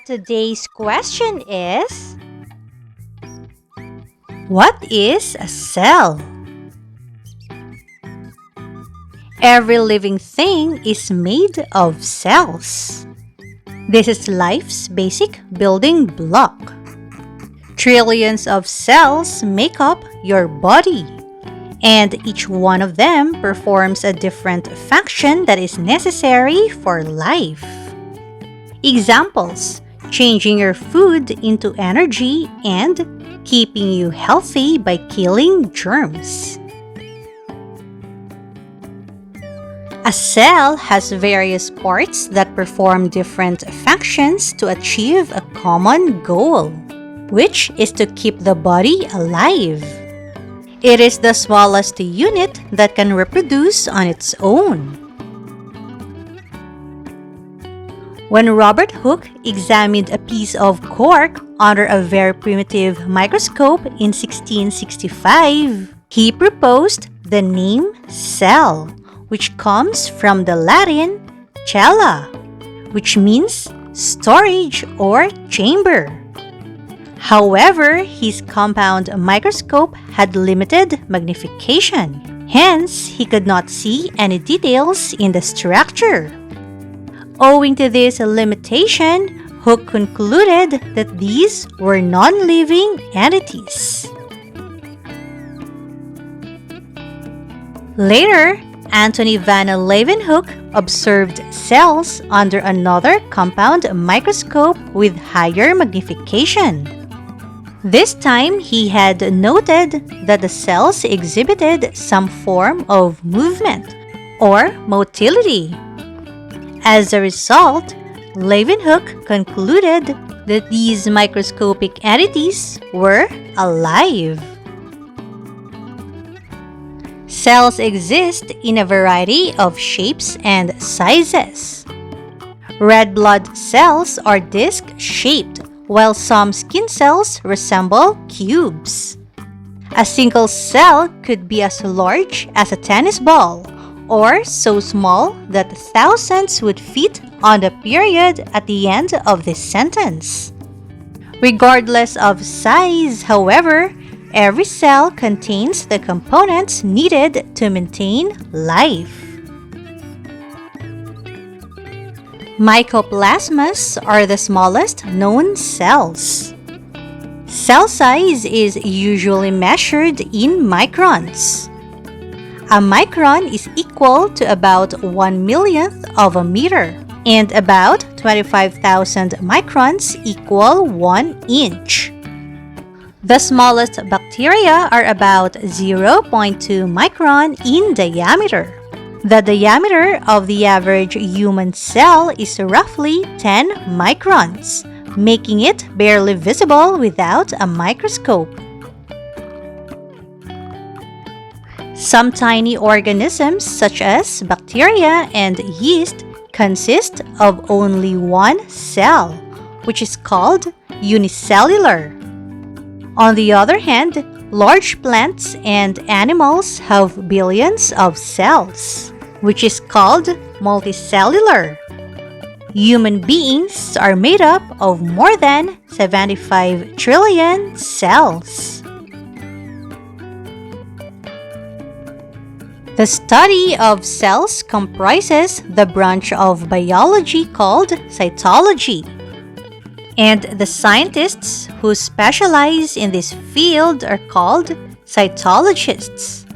Today's question is, what is a cell? Every living thing is made of cells. This is life's basic building block. Trillions of cells make up your body, and each one of them performs a different function that is necessary for life. Examples: changing your food into energy and keeping you healthy by killing germs. A cell has various parts that perform different functions to achieve a common goal, which is to keep the body alive. It is the smallest unit that can reproduce on its own. When Robert Hooke examined a piece of cork under a very primitive microscope in 1665, he proposed the name cell, which comes from the Latin cella, which means storage or chamber. However, his compound microscope had limited magnification. Hence, he could not see any details in the structure. Owing to this limitation, Hooke concluded that these were non-living entities. Later, Anton Van Leeuwenhoek observed cells under another compound microscope with higher magnification. This time, he had noted that the cells exhibited some form of movement or motility. As a result, Leeuwenhoek concluded that these microscopic entities were alive. Cells exist in a variety of shapes and sizes. Red blood cells are disc-shaped, while some skin cells resemble cubes. A single cell could be as large as a tennis ball, or so small that thousands would fit on the period at the end of this sentence. Regardless of size, however, every cell contains the components needed to maintain life. Mycoplasmas are the smallest known cells. Cell size is usually measured in microns. A micron is equal to about 1/1,000,000th of a meter, and about 25,000 microns equal 1 inch. The smallest bacteria are about 0.2 micron in diameter. The diameter of the average human cell is roughly 10 microns, making it barely visible without a microscope. Some tiny organisms, such as bacteria and yeast, consist of only one cell, which is called unicellular. On the other hand, large plants and animals have billions of cells, which is called multicellular. Human beings are made up of more than 75 trillion cells. The study of cells comprises the branch of biology called cytology, and the scientists who specialize in this field are called cytologists.